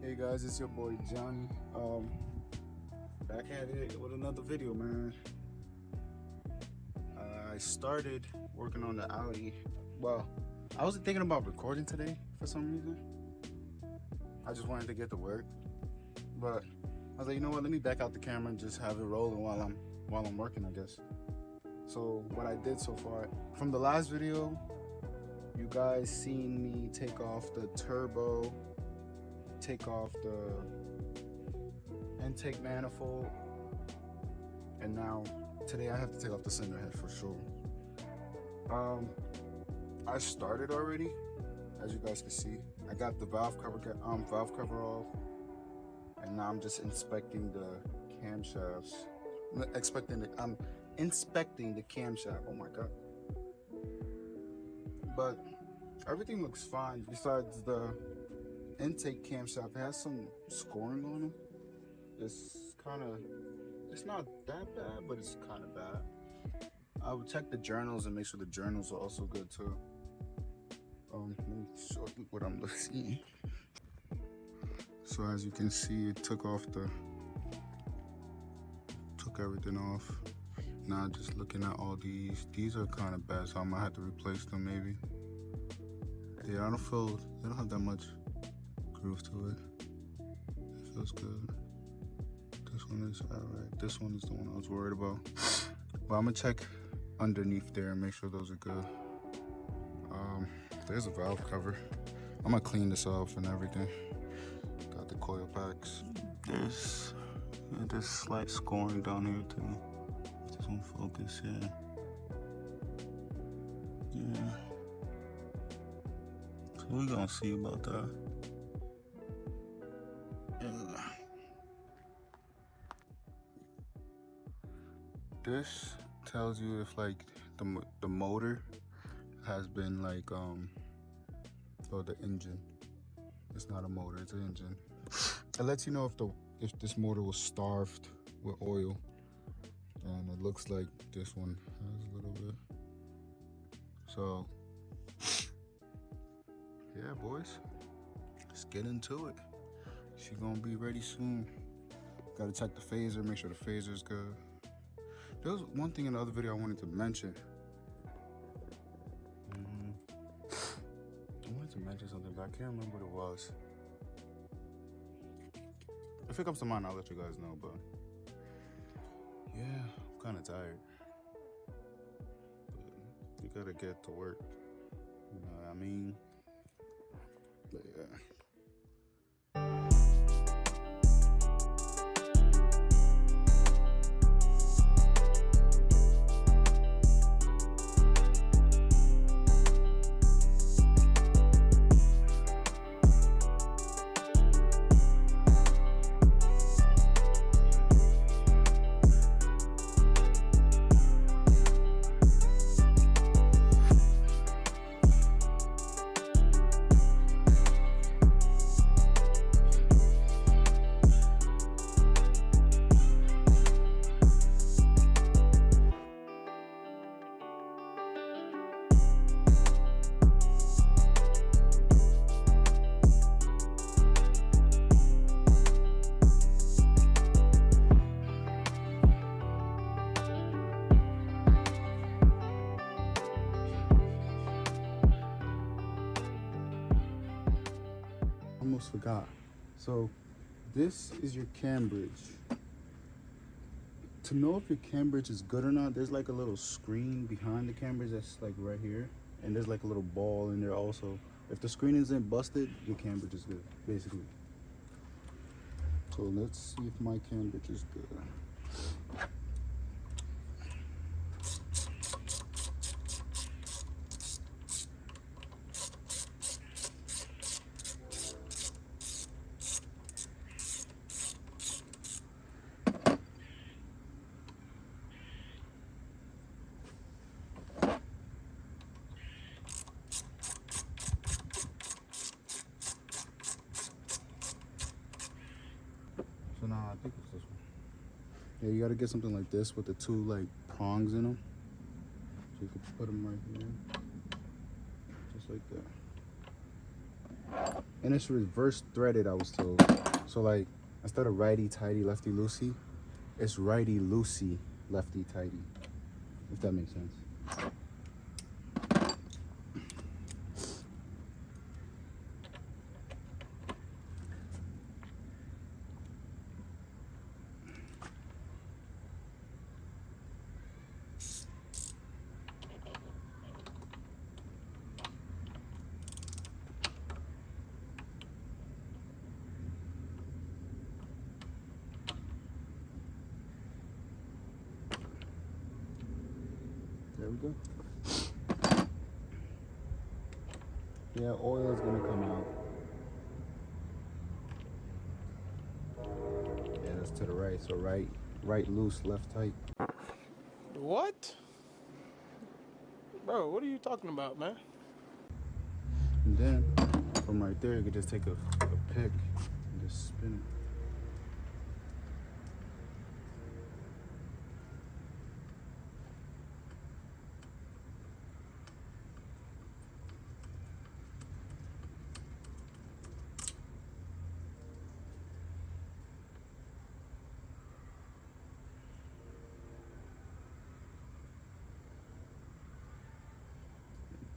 Hey guys, it's your boy Johnny. Back at it with another video, man. I started working on the Audi. Well, I wasn't thinking about recording today for some reason. I just wanted to get to work, but I was like, you know what? Let me back out the camera and just have it rolling while I'm working, I guess. So what I did so far, from the last video, you guys seen me take off the turbo, take off the intake manifold, and now today I have to take off the cylinder head for sure. I started already, as you guys can see. I got the valve cover off, and now I'm just inspecting the camshafts. I'm inspecting the camshaft. Oh my god! But everything looks fine besides the intake camshaft. It has some scoring on it. It's not that bad, but it's kind of bad. I would check the journals and make sure the journals are also good too. Let me show you what I'm looking. So as you can see, it took everything off. Now just looking at all these are kind of bad, so I might have to replace them maybe. Yeah, they don't have that much groove to it. It feels good. This one is alright. This one is the one I was worried about. But I'm gonna check underneath there and make sure those are good. There's a valve cover. I'm gonna clean this off and everything. Got the coil packs. There's slight scoring down here too. This won't focus, yeah. So we're gonna see about that. This tells you if like the motor has been like or the engine. It's not a motor, it's an engine. It lets you know if this motor was starved with oil, and it looks like this one has a little bit. So yeah, boys, let's get into it. She's gonna be ready soon. Gotta check the phaser, make sure the phaser is good. There was one thing in the other video I wanted to mention. I wanted to mention something, but I can't remember what it was. If it comes to mind, I'll let you guys know, but yeah, I'm kind of tired. But you gotta get to work, you know what I mean? But yeah. Almost forgot. So this is your cam bridge. To know if your cam bridge is good or not, there's like a little screen behind the cam bridge that's like right here, and there's like a little ball in there also. If the screen isn't busted, your cam bridge is good, basically. So let's see if my cam bridge is good. So now I think it's this one. Yeah, you gotta get something like this with the two like prongs in them. So you can put them right here, just like that. and it's reverse threaded, I was told. So like instead of righty tighty lefty loosey, it's righty loosey lefty tighty, if that makes sense. There we go. Yeah, oil is gonna come out. Yeah, that's to the right. So right loose, left tight. What? Bro, what are you talking about, man? And then from right there, you could just take a pick and just spin it.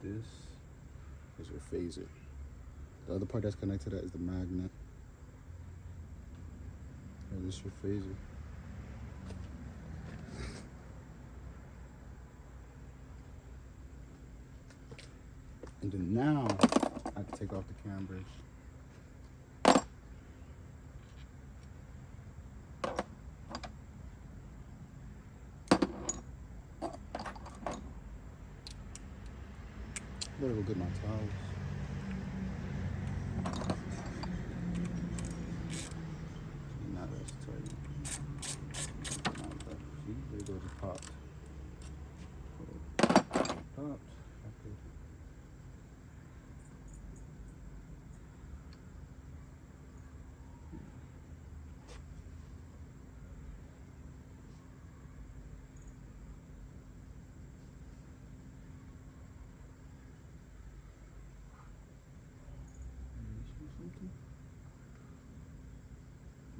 This is your phaser. The other part that's connected to that is the magnet. Yeah, this is your phaser. And then now I can take off the cam brace. Better go get my towels. Now that's tight. See, there goes the pop. Popped. Okay.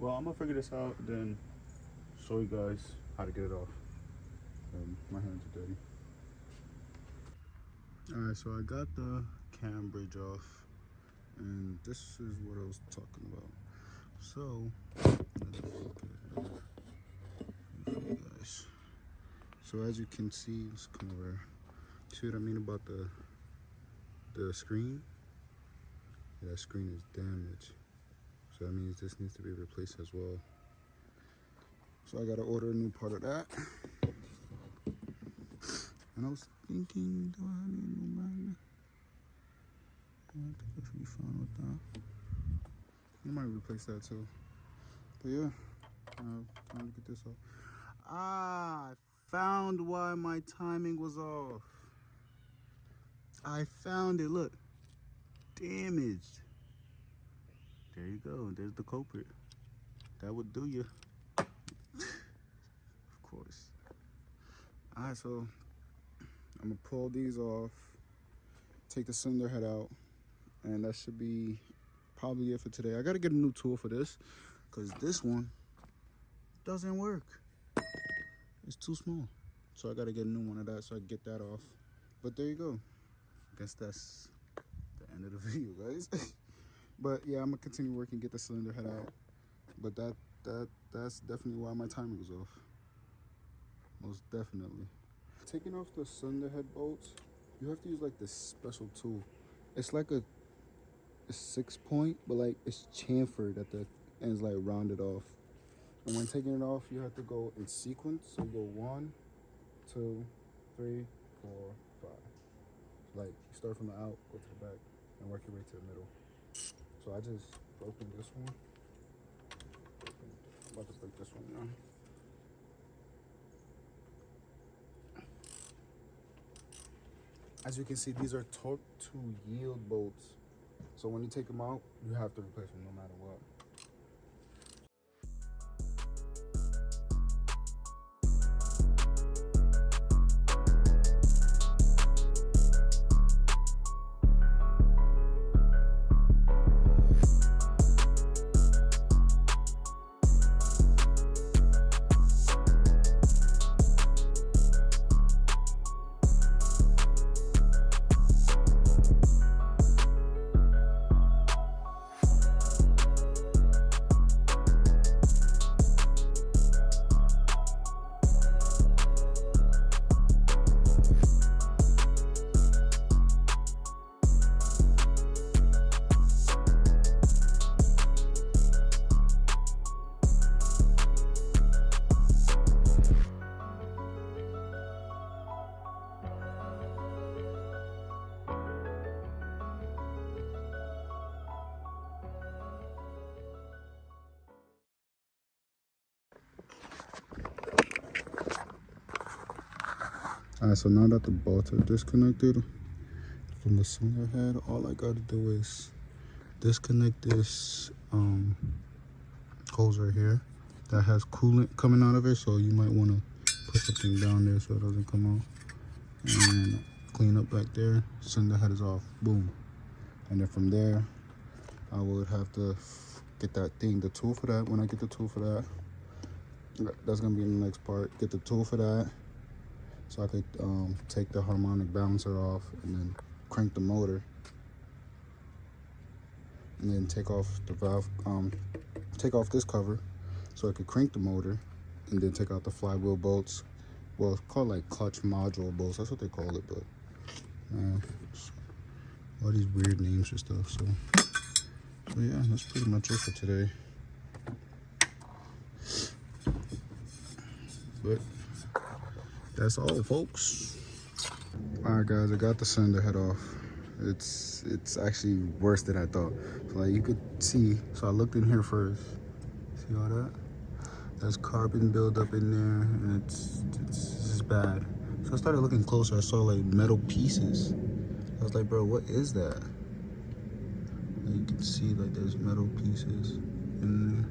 Well, I'm gonna figure this out, then show you guys how to get it off. My hands are dirty. Alright, so I got the cam bridge off, and this is what I was talking about. So, let's look at it for you guys. So as you can see, let's come over. See what I mean about the screen? Yeah, that screen is damaged. So that means this needs to be replaced as well. So I gotta order a new part of that. And I was thinking, do I need a new magnet? I think I should be fine with that. I might replace that too. But yeah, time to get this off. I found why my timing was off. I found it, look. Damaged. There you go, there's the culprit. That would do you. Of course. Alright, so I'm gonna pull these off, take the cylinder head out, and that should be probably it for today. I gotta get a new tool for this, because this one doesn't work. It's too small. So I gotta get a new one of that so I can get that off. But there you go. I guess that's the end of the video, guys. But yeah, I'm gonna continue working, get the cylinder head out. But that's definitely why my timing was off. Most definitely. Taking off the cylinder head bolts, you have to use like this special tool. It's like a 6-point, but like it's chamfered at the ends, like rounded off. And when taking it off, you have to go in sequence. So you go 1, 2, 3, 4, 5. Like you start from the out, go to the back, and work your way to the middle. So I just broken this one. I'm about to break this one now. As you can see, these are torque to yield bolts. So when you take them out, you have to replace them no matter what. Alright, so now that the bolts are disconnected from the cylinder head, all I gotta do is disconnect this hose right here that has coolant coming out of it, so you might want to put something down there so it doesn't come out, and clean up back there. Cylinder head is off, boom. And then from there I would have to get that thing, the tool for that. When I get the tool for that, that's gonna be in the next part. Get the tool for that so I could take the harmonic balancer off and then crank the motor, and then take off the valve, take off this cover so I could crank the motor, and then take out the flywheel bolts. Well, it's called like clutch module bolts, that's what they call it, but all these weird names and stuff. So yeah, that's pretty much it for today. But that's all, folks. Alright guys, I got the cylinder head off. It's actually worse than I thought. So like you could see, so I looked in here first. See all that? There's carbon buildup in there, and it's bad. So I started looking closer. I saw like metal pieces. I was like, bro, what is that? And you can see like there's metal pieces in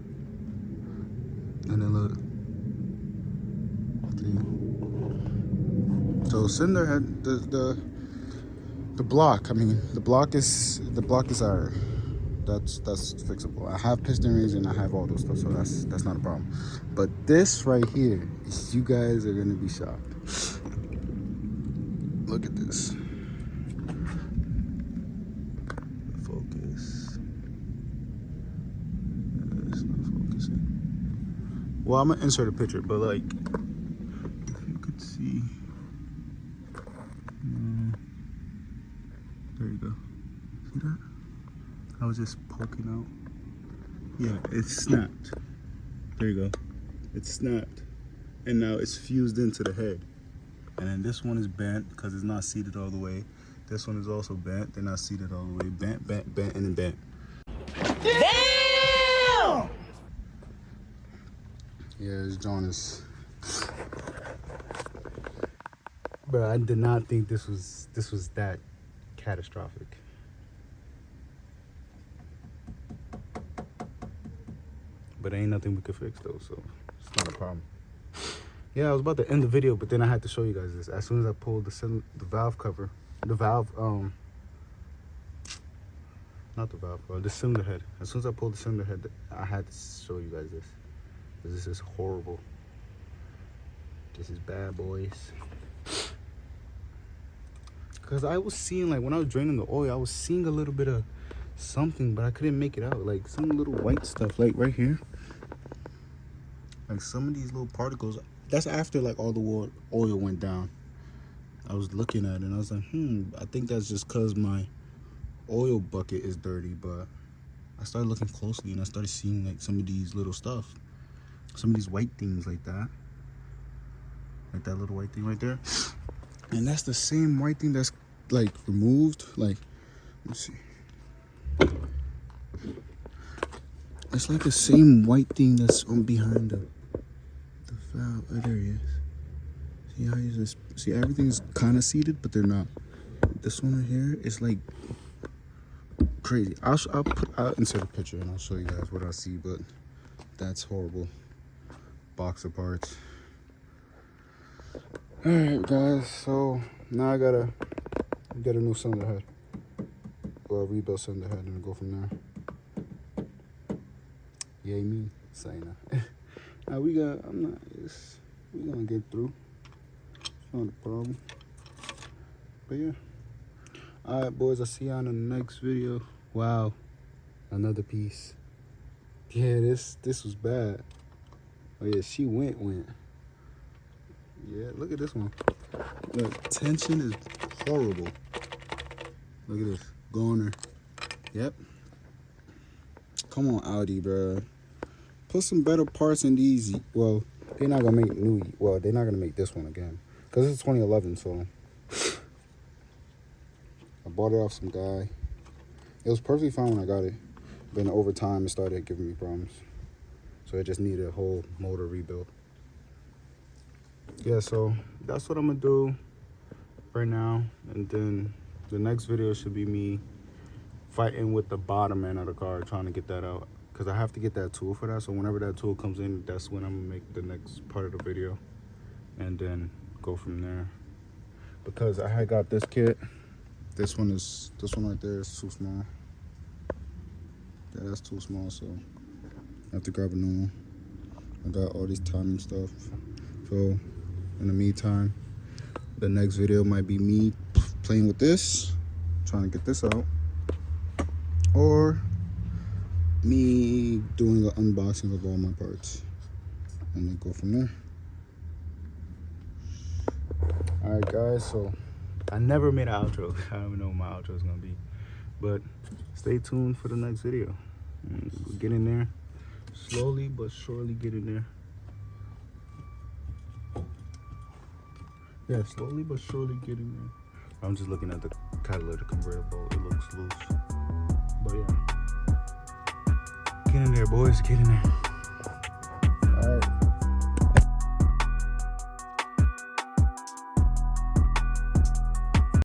there. And then look. See? So cylinder head, the block. I mean, the block is alright. That's fixable. I have piston rings and I have all those stuff, so that's not a problem. But this right here, you guys are gonna be shocked. Look at this. Focus. It's not focusing. Well, I'm gonna insert a picture, but like, if you could see, there you go. See that? I was just poking out. Yeah, it snapped. There you go. It snapped. And now it's fused into the head. And then this one is bent because it's not seated all the way. This one is also bent. They're not seated all the way. Bent, and then bent. Damn! Yeah, this John is. Bro, I did not think this was that catastrophic. But ain't nothing we could fix though, so it's not a problem. Yeah, I was about to end the video, but then I had to show you guys this. As soon as I pulled the valve cover, the cylinder head. As soon as I pulled the cylinder head, I had to show you guys this. Because this is horrible. This is bad, boys. Because I was seeing, like, when I was draining the oil, I was seeing a little bit of something, but I couldn't make it out. Like, some little white stuff, like, right here. Like, some of these little particles. That's after, like, all the oil went down. I was looking at it, and I was like, I think that's just because my oil bucket is dirty. But I started looking closely, and I started seeing, like, some of these little stuff. Some of these white things like that. Like that little white thing right there. And that's the same white thing that's, like, removed. Like, let's see. It's like the same white thing that's on behind the valve. Oh, there he is. See how he's just, see, everything's kind of seated, but they're not. This one right here is like crazy. I'll insert a picture and I'll show you guys what I see, but that's horrible. Boxer parts. All right, guys. So now I gotta get a new cylinder head, or a rebuild cylinder head, and go from there. Yay me, saying that. Now we gonna get through. It's not a problem. But yeah. Alright, boys, I'll see you on the next video. Wow. Another piece. Yeah, this was bad. Oh yeah, she went. Yeah, look at this one. Look, tension is horrible. Look at this. Goner. Yep. Come on, Audi, bro. Put some better parts in these. Well, they're not gonna make they're not gonna make this one again, because it's 2011. So I bought it off some guy. It was perfectly fine when I got it. Then over time, it started giving me problems. So it just needed a whole motor rebuild. Yeah, so that's what I'm gonna do. right now, and then the next video should be me fighting with the bottom end of the car, trying to get that out, because I have to get that tool for that. So whenever that tool comes in, that's when I'm gonna make the next part of the video, and then go from there. Because I had got this kit. This one right there is too small. Yeah, that's too small, so I have to grab a new one. I got all this timing stuff. So in the meantime, the next video might be me playing with this, trying to get this out, or me doing an unboxing of all my parts, and then go from there. Alright guys, so I never made an outro. I don't even know what my outro is gonna be, but stay tuned for the next video. We'll get in there, slowly but surely get in there. Yeah, slowly but surely get in there. I'm just looking at the catalytic convertible. It looks loose, but yeah, get in there, boys. Get in there.